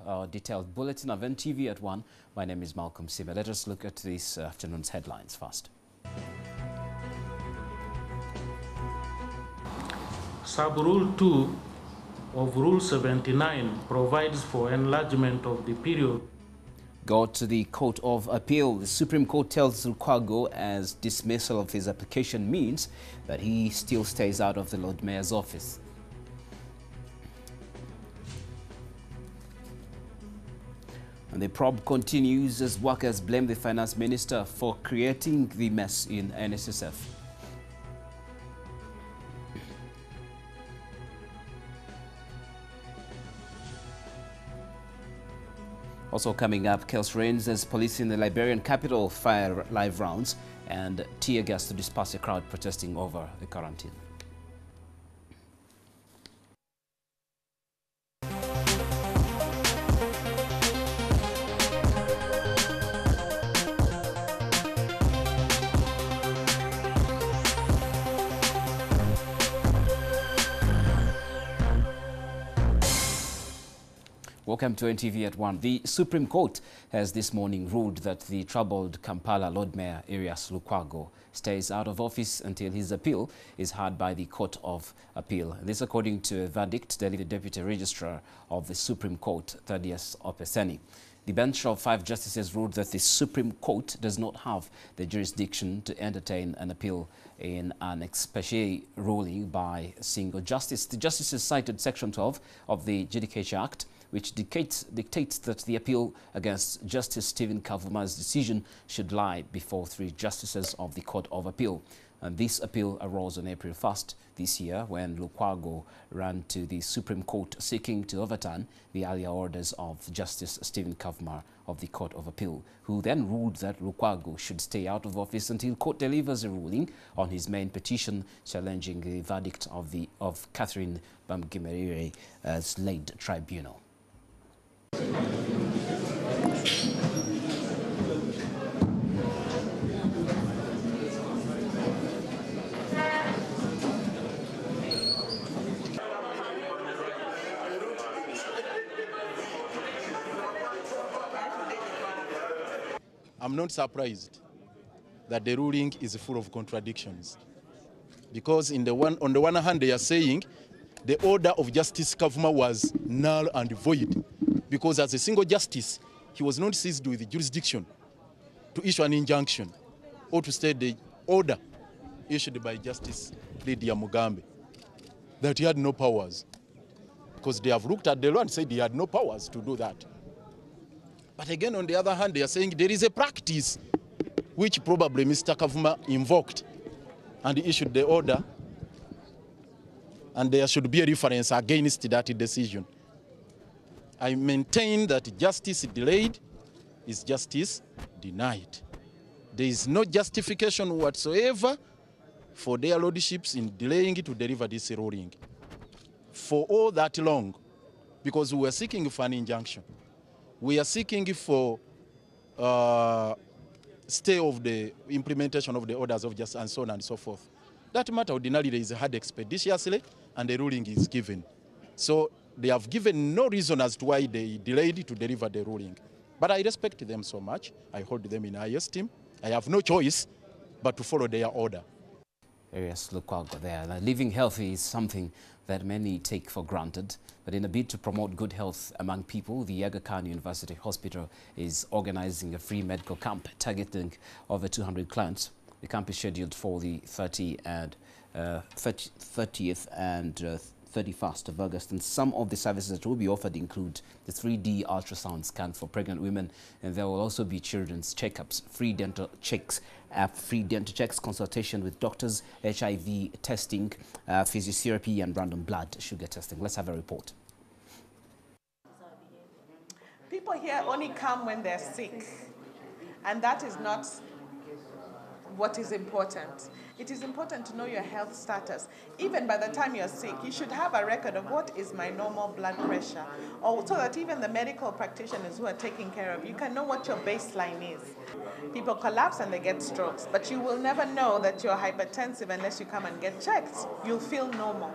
Our detailed bulletin of Ntv at 1. My name is Malcolm Sima. Let us look at this afternoon's headlines first. Sub-Rule 2 of Rule 79 provides for enlargement of the period. Go to the Court of Appeal. The Supreme Court tells Lukwago as dismissal of his application means that he still stays out of the Lord Mayor's office. And the probe continues as workers blame the finance minister for creating the mess in NSSF. Also coming up, chaos reigns as police in the Liberian capital fire live rounds and tear gas to disperse a crowd protesting over the quarantine. Welcome to Ntv at 1. The Supreme Court has this morning ruled that the troubled Kampala Lord Mayor Erias Lukwago stays out of office until his appeal is heard by the Court of Appeal. This according to a verdict delivered Deputy Registrar of the Supreme Court, Thaddeus Opeseni. The bench of 5 justices ruled that the Supreme Court does not have the jurisdiction to entertain an appeal in an ex parte ruling by a single justice. The justices cited Section 12 of the Judicature Act, which dictates that the appeal against Justice Stephen Kavuma's decision should lie before 3 justices of the Court of Appeal. And this appeal arose on April 1st this year when Lukwago ran to the Supreme Court seeking to overturn the earlier orders of Justice Stephen Kavuma of the Court of Appeal, who then ruled that Lukwago should stay out of office until court delivers a ruling on his main petition challenging the verdict of Catherine Bamgimerira's late tribunal. I'm not surprised that the ruling is full of contradictions, because on the one hand they are saying the order of Justice Kavuma was null and void because as a single justice he was not seized with the jurisdiction to issue an injunction or to stay the order issued by Justice Lydia Mugambe, that he had no powers, because they have looked at the law and said he had no powers to do that. But again, on the other hand, they are saying there is a practice which probably Mr. Kavuma invoked and issued the order, and there should be a reference against that decision. I maintain that justice delayed is justice denied. There is no justification whatsoever for their lordships in delaying to deliver this ruling for all that long, because we were seeking for an injunction. We are seeking for stay of the implementation of the orders of justice and so on and so forth. That matter ordinarily is heard expeditiously and the ruling is given. So they have given no reason as to why they delayed to deliver the ruling. But I respect them so much. I hold them in high esteem. I have no choice but to follow their order. Erias Lukwago there. Now, living healthy is something that many take for granted, but in a bid to promote good health among people, the Aga Khan University Hospital is organizing a free medical camp targeting over 200 clients. The camp is scheduled for the 30th and 31st of August, and some of the services that will be offered include the 3D ultrasound scan for pregnant women, and there will also be children's checkups, free dental checks, consultation with doctors, HIV testing, physiotherapy, and random blood sugar testing. Let's have a report. People here only come when they're sick, and that is not what is important. It is important to know your health status. Even by the time you're sick, you should have a record of what is my normal blood pressure, or so that even the medical practitioners who are taking care of you can know what your baseline is. People collapse and they get strokes, but you will never know that you're hypertensive unless you come and get checked. You'll feel normal.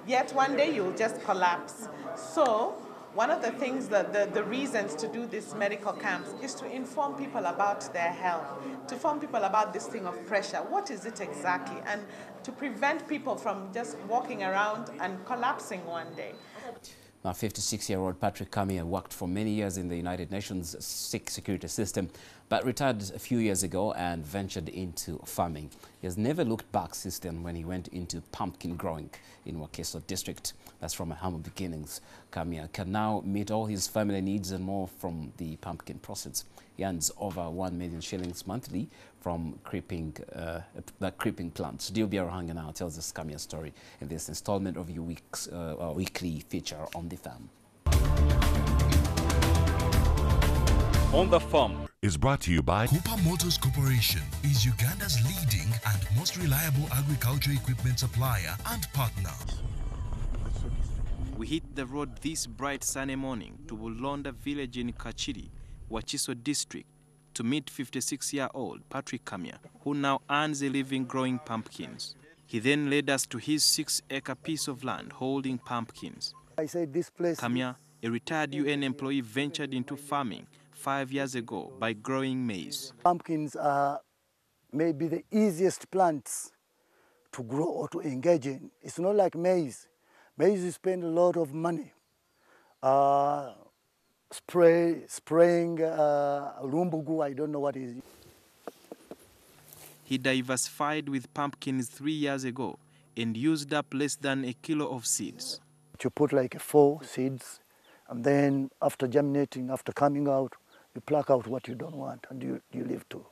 Yet one day you'll just collapse. So One of the things that the reasons to do these medical camps is to inform people about their health, to inform people about this thing of pressure. What is it exactly? And to prevent people from just walking around and collapsing one day. Now, 56-year-old Patrick Kamia worked for many years in the United Nations security system, but retired a few years ago and ventured into farming. He has never looked back since then when he went into pumpkin growing in Wakeso district. That's from humble beginnings. Kamia can now meet all his family needs and more from the pumpkin proceeds. He earns over 1 million shillings monthly from creeping plants. Dilbia Rohanga tells us Kamia's story in this installment of your weekly feature on the farm. On the Farm is brought to you by Cooper Motors Corporation is Uganda's leading and most reliable agriculture equipment supplier and partner. We hit the road this bright sunny morning to Bulonda village in Kachiri, Wakiso district, to meet 56-year-old Patrick Kamia, who now earns a living growing pumpkins. He then led us to his 6-acre piece of land holding pumpkins. I said this place. Kamia, a retired UN employee, ventured into farming 5 years ago by growing maize. Pumpkins are maybe the easiest plants to grow or to engage in. It's not like maize. Maize, you spend a lot of money. Spraying lumbugu, I don't know what it is. He diversified with pumpkins 3 years ago and used up less than a kilo of seeds. You put like 4 seeds, and then after germinating, after coming out, you pluck out what you don't want, and you leave too.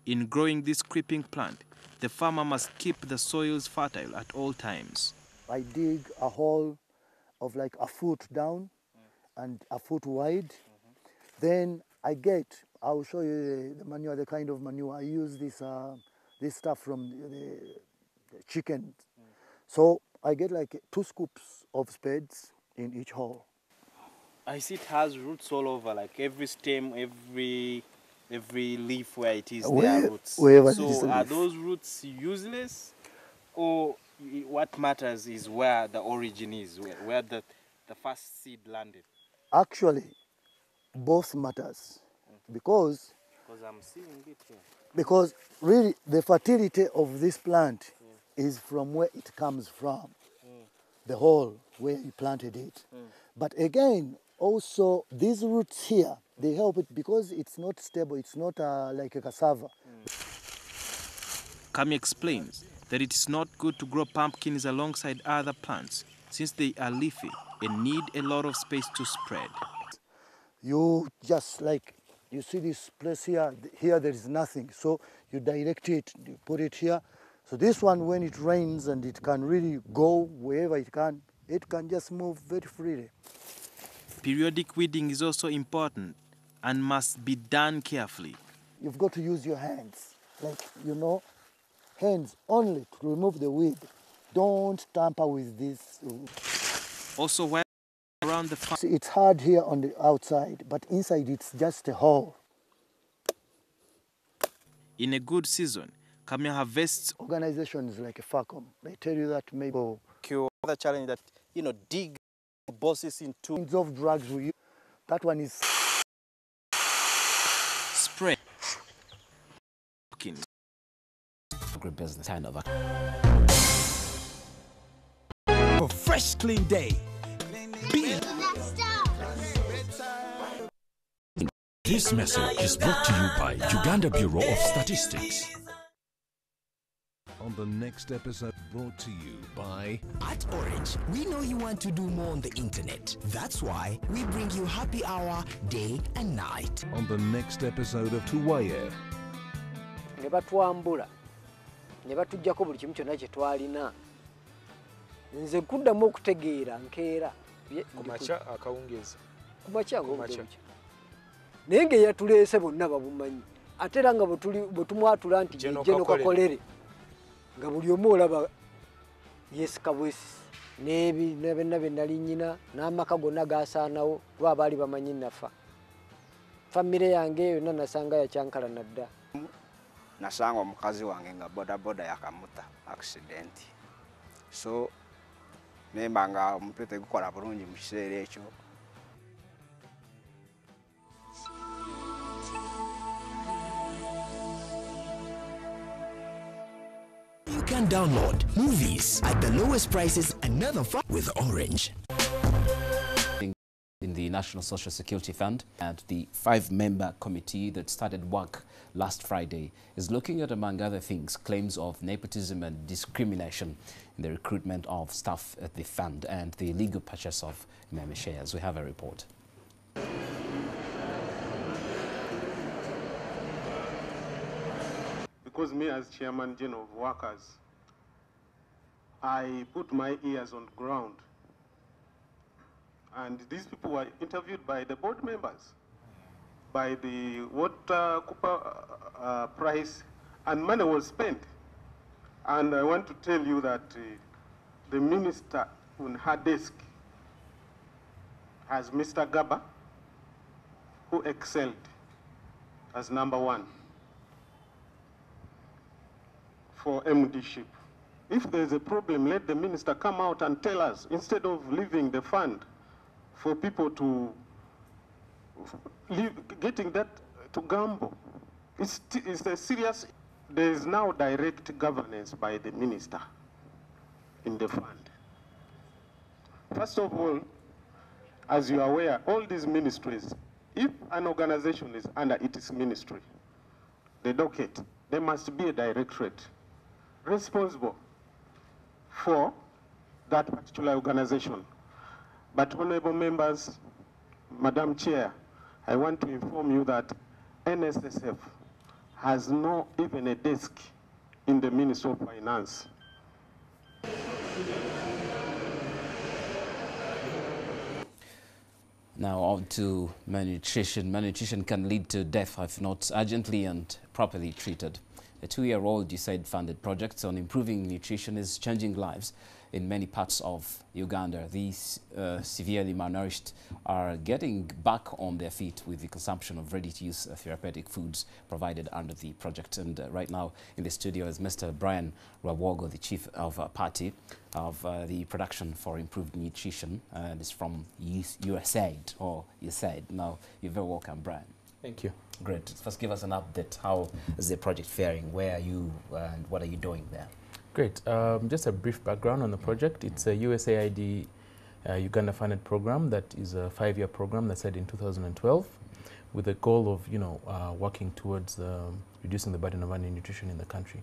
In growing this creeping plant, the farmer must keep the soils fertile at all times. I dig a hole of like a foot down and a foot wide. Then I'll show you the manure, the kind of manure. I use this stuff from the chicken. So I get like 2 scoops of spades in each hole. I see it has roots all over, like every stem, every leaf where it is, there are roots. So are those roots useless, or what matters is where the origin is, where the first seed landed? Actually, both matters, because I'm seeing it here. Because really the fertility of this plant is from where it comes from, the hole where you planted it. But again, also these roots here, they help it because it's not stable, it's not like a cassava. Kami explains that it's not good to grow pumpkins alongside other plants since they are leafy and need a lot of space to spread. You just like, you see this place here there is nothing, so you direct it, you put it here. So this one, when it rains and it can really go wherever it can just move very freely. Periodic weeding is also important and must be done carefully. You've got to use your hands, like, hands only to remove the weed. Don't tamper with this. Also, while around the farm, it's hard here on the outside, but inside it's just a hole. In a good season, Kamia harvests. Organizations like a FACOM, they tell you that maybe the challenge that, dig bosses into of drugs we use. That one is spray. Business kind of a fresh, clean day. This message is brought to you by Uganda Bureau of Statistics. On the next episode, brought to you by At Orange, we know you want to do more on the internet. That's why we bring you happy hour day and night. On the next episode of Tuwaye. ne batujjako buli kimu kyonna kye twalina nze kuddamu okutegeera nkeera kumakya akawungeezi naye ng'eyatuleese bonna babumanyi ate era nga bwe tumwatula nti jeno kakolere nga buli omu olaba yesika bwesisi n'ebenna be nali nnyina n'amaka gonna gaasaanawo lwa baali bamanyi nafa famire yange yonna nasanga yakyankala nadda. Nasanga omukazi wange nga bodaboda yakamuta accident, so nembanga omutwe tegukola bulungi mu kiseera ekyo can download movies at the lowest prices, another fun with Orange. In the National Social Security Fund, and the 5-member committee that started work last Friday is looking at, among other things, claims of nepotism and discrimination in the recruitment of staff at the fund and the legal purchase of meme shares. We have a report. Because me as Chairman General of Workers, I put my ears on the ground. And these people were interviewed by the board members, by the water cooper price, and money was spent. And I want to tell you that the minister on her desk has Mr. Gaba, who excelled as #1 for MDship. If there's a problem, let the minister come out and tell us, instead of leaving the fund for people to getting that to gamble. It's a serious. There is now direct governance by the minister in the fund. First of all, as you are aware, all these ministries, if an organization is under its ministry, the docket, there must be a directorate responsible for that particular organization. But honorable members, Madam Chair, I want to inform you that NSSF has not even a desk in the Ministry of Finance. Now on to malnutrition. Malnutrition can lead to death if not urgently and properly treated. A 2-year-old USAID-funded project on improving nutrition is changing lives in many parts of Uganda. These severely malnourished are getting back on their feet with the consumption of ready-to-use therapeutic foods provided under the project. And right now in the studio is Mr. Brian Rwawogo, the Chief of Party of the Production for Improved Nutrition, and is from USAID, or USAID. Now, you're very welcome, Brian. Thank you. Great. First, give us an update. How is the project faring? Where are you and what are you doing there? Great. Just a brief background on the project. It's a USAID Uganda-funded program that is a 5-year program that started in 2012 with the goal of, working towards reducing the burden of undernutrition in the country.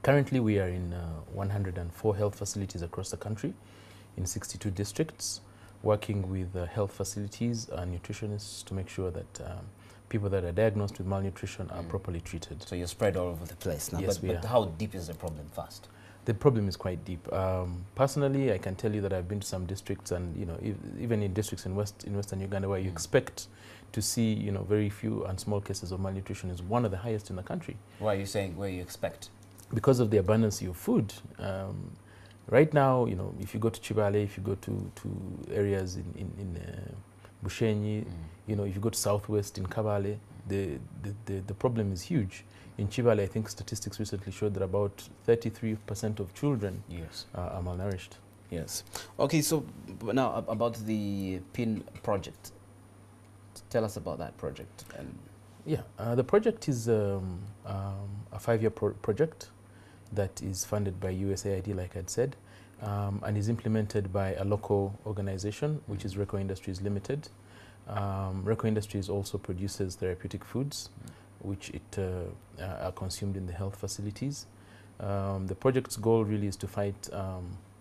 Currently, we are in 104 health facilities across the country in 62 districts, working with health facilities and nutritionists to make sure that people that are diagnosed with malnutrition are properly treated. So you're spread all over the place now. Yes, but how deep is the problem first? The problem is quite deep. Personally, I can tell you that I've been to some districts, and even in districts in Western Uganda where you expect to see very few and small cases of malnutrition is one of the highest in the country. Why are you saying where you expect? Because of the abundance of food. Right now, if you go to Chibale, if you go to areas in Bushenyi, if you go to southwest in Kabale, the problem is huge. In Chibale, I think statistics recently showed that about 33% of children are malnourished. Yes. Okay, so now about the PIN project. Tell us about that project. Yeah, the project is a 5-year project that is funded by USAID, like I'd said, and is implemented by a local organization, which is Reco Industries Limited. Reco Industries also produces therapeutic foods, which are consumed in the health facilities. The project's goal really is to fight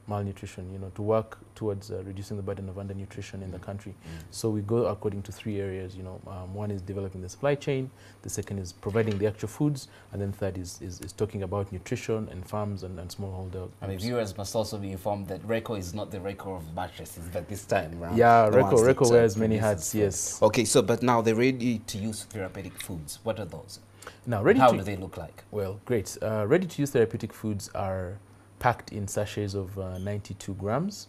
malnutrition, to work towards reducing the burden of undernutrition in the country. So we go according to 3 areas. One is developing the supply chain, the second is providing the actual foods, and then third is talking about nutrition and farms and smallholder. I mean, viewers must also be informed that Reco is not the Reco of mattresses, but this time around. Yeah, Reco wears many hats, yes. Okay, so but now the ready-to-use therapeutic foods, what are those? Now, how do they look like? Well, great. Ready-to-use therapeutic foods are packed in sachets of 92 grams.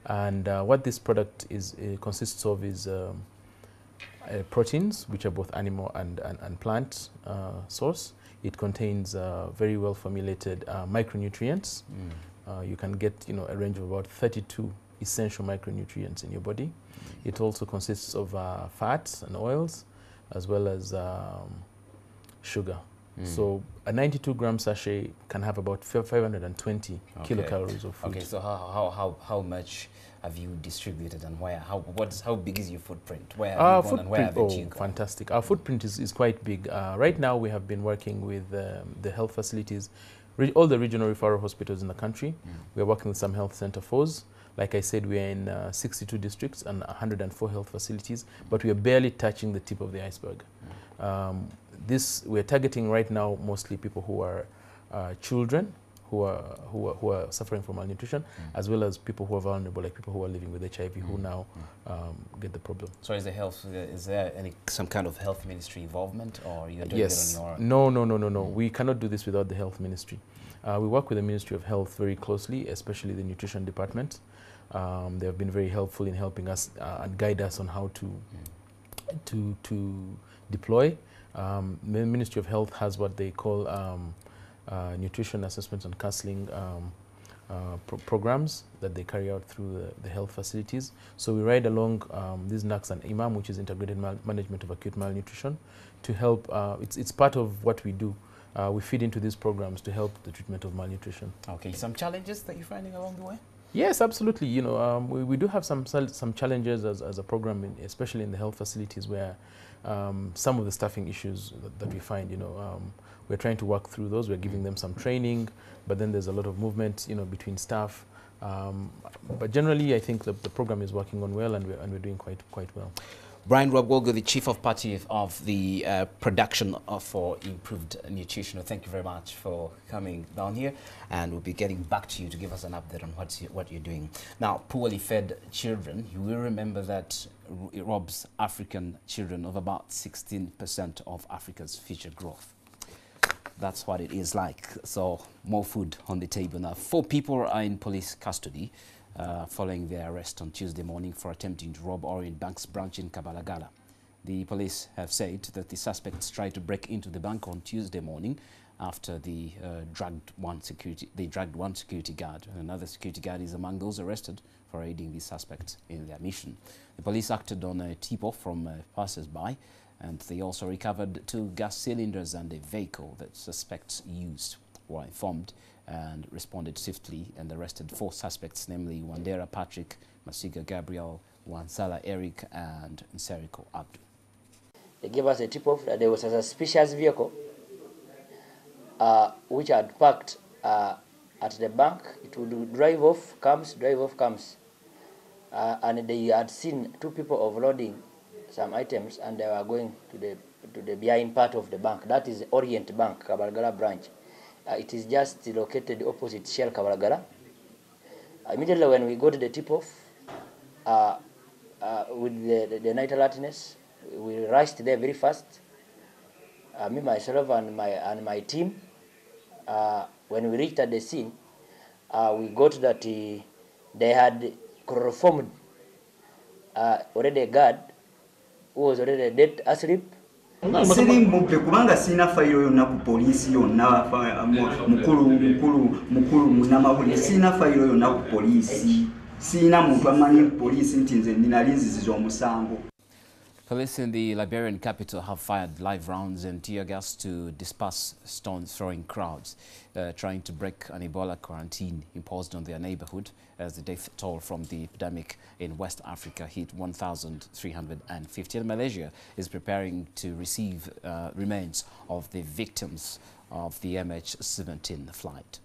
And what this product consists of is proteins, which are both animal and plant source. It contains very well formulated micronutrients. You can get a range of about 32 essential micronutrients in your body. It also consists of fats and oils, as well as sugar. So a 92-gram sachet can have about 520 kilocalories of food. Okay, so how much have you distributed and where? How big is your footprint? Where have you gone and where have you gone? Fantastic. Our footprint is quite big. Right now we have been working with the health facilities, all the regional referral hospitals in the country. We are working with some health center fours. Like I said, we are in 62 districts and 104 health facilities, but we are barely touching the tip of the iceberg. We're targeting right now mostly people who are children who are suffering from malnutrition, as well as people who are vulnerable, like people who are living with HIV, who now get the problem. So is there some kind of health ministry involvement, or you're doing yes. it on your own? No. We cannot do this without the health ministry. We work with the Ministry of Health very closely, especially the nutrition department. They have been very helpful in helping us and guide us on how to deploy. The Ministry of Health has what they call nutrition assessments and counseling programs that they carry out through the health facilities. So we ride along these NACS and IMAM, which is Integrated Management of Acute Malnutrition, to help. It's part of what we do. We feed into these programs to help the treatment of malnutrition. Okay, some challenges that you're finding along the way? Yes, absolutely. You know, we do have some challenges as a program, especially in the health facilities, where some of the staffing issues that we find, we're trying to work through those. We're giving them some training, but then there's a lot of movement, between staff. But generally, I think the program is working on well, and we're doing quite well. Brian Rwabwogo, the Chief of Party of the Production for Improved Nutrition. Thank you very much for coming down here, and we'll be getting back to you to give us an update on what you're doing. Now, poorly fed children, you will remember that it robs African children of about 16% of Africa's future growth. That's what it is like. So, more food on the table now. 4 people are in police custody following their arrest on Tuesday morning for attempting to rob Orient Bank's branch in Kabalagala. The police have said that the suspects tried to break into the bank on Tuesday morning after they dragged one security guard. Another security guard is among those arrested for aiding the suspects in their mission. The police acted on a tip-off from passers-by, and they also recovered 2 gas cylinders and a vehicle that suspects used. Were informed and responded swiftly and arrested 4 suspects, namely Wandera Patrick, Masiga Gabriel, Wansala Eric, and Nseriko Abdul. They gave us a tip-off that there was a suspicious vehicle which had parked at the bank. It would drive off, comes. And they had seen 2 people offloading some items, and they were going to the behind part of the bank. That is Orient Bank, Kabalagala branch. It is just located opposite Shell Kabalagala. Immediately when we got the tip-off, with the night alertness, we rushed there very fast. Me, myself, and my team. When we reached at the scene, we got that they had chloroformed already a guard who was already dead asleep. Sirimubbe kubanga sina fayiro yonna ku poliisi yonna mukulu munamawulire sina fayiro yonna ku poliisi sina muntu amanyi poliisi nti nze nina linziziza omusango. Police in the Liberian capital have fired live rounds and tear gas to disperse stone-throwing crowds trying to break an Ebola quarantine imposed on their neighborhood as the death toll from the epidemic in West Africa hit 1,350. And Malaysia is preparing to receive remains of the victims of the MH17 flight.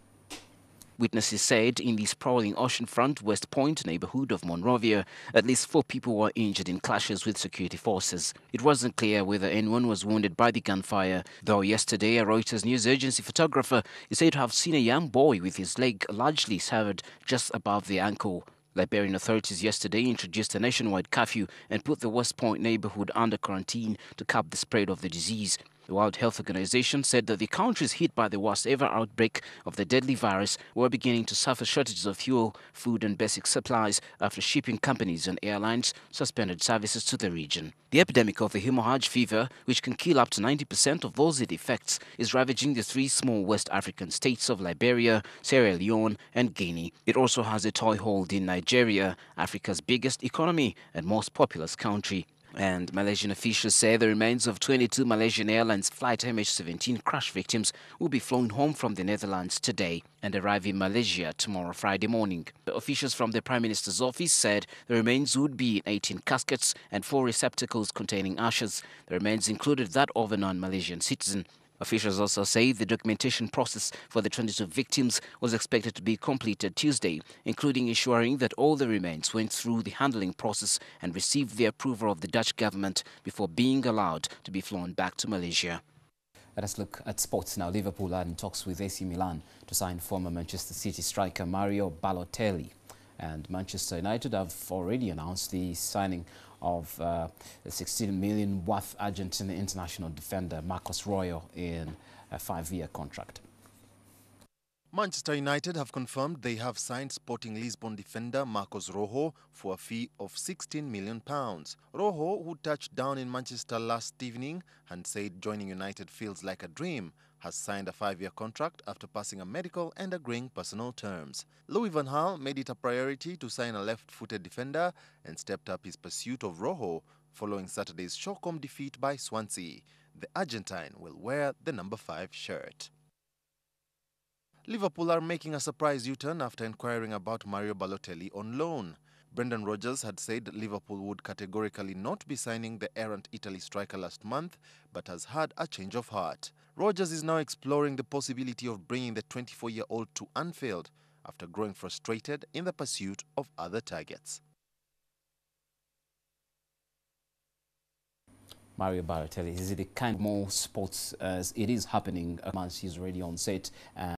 Witnesses said in the sprawling oceanfront West Point neighborhood of Monrovia, at least 4 people were injured in clashes with security forces. It wasn't clear whether anyone was wounded by the gunfire, though yesterday a Reuters news agency photographer is said to have seen a young boy with his leg largely severed just above the ankle. Liberian authorities yesterday introduced a nationwide curfew and put the West Point neighborhood under quarantine to curb the spread of the disease. The World Health Organization said that the countries hit by the worst ever outbreak of the deadly virus were beginning to suffer shortages of fuel, food and basic supplies after shipping companies and airlines suspended services to the region. The epidemic of the hemorrhage fever, which can kill up to 90% of those it affects, is ravaging the 3 small West African states of Liberia, Sierra Leone and Guinea. It also has a toehold in Nigeria, Africa's biggest economy and most populous country. And Malaysian officials say the remains of 22 Malaysian Airlines Flight MH17 crash victims will be flown home from the Netherlands today and arrive in Malaysia tomorrow, Friday morning. The officials from the Prime Minister's office said the remains would be in 18 caskets and 4 receptacles containing ashes. The remains included that of a non-Malaysian citizen. Officials also say the documentation process for the 22 victims was expected to be completed Tuesday, including ensuring that all the remains went through the handling process and received the approval of the Dutch government before being allowed to be flown back to Malaysia. Let us look at sports now. Liverpool are in talks with AC Milan to sign former Manchester City striker Mario Balotelli. And Manchester United have already announced the signing of a 16 million worth Argentine international defender Marcos Rojo in a 5-year contract. Manchester United have confirmed they have signed Sporting Lisbon defender Marcos Rojo for a fee of £16 million. Rojo, who touched down in Manchester last evening and said joining United feels like a dream, has signed a 5-year contract after passing a medical and agreeing personal terms. Louis van Gaal made it a priority to sign a left-footed defender and stepped up his pursuit of Rojo following Saturday's Shawcombe defeat by Swansea. The Argentine will wear the number 5 shirt. Liverpool are making a surprise U-turn after inquiring about Mario Balotelli on loan. Brendan Rodgers had said Liverpool would categorically not be signing the errant Italy striker last month, but has had a change of heart. Rodgers is now exploring the possibility of bringing the 24-year-old to Anfield after growing frustrated in the pursuit of other targets. Mario Balotelli, is it the kind of more sports as it is happening once he's already on set and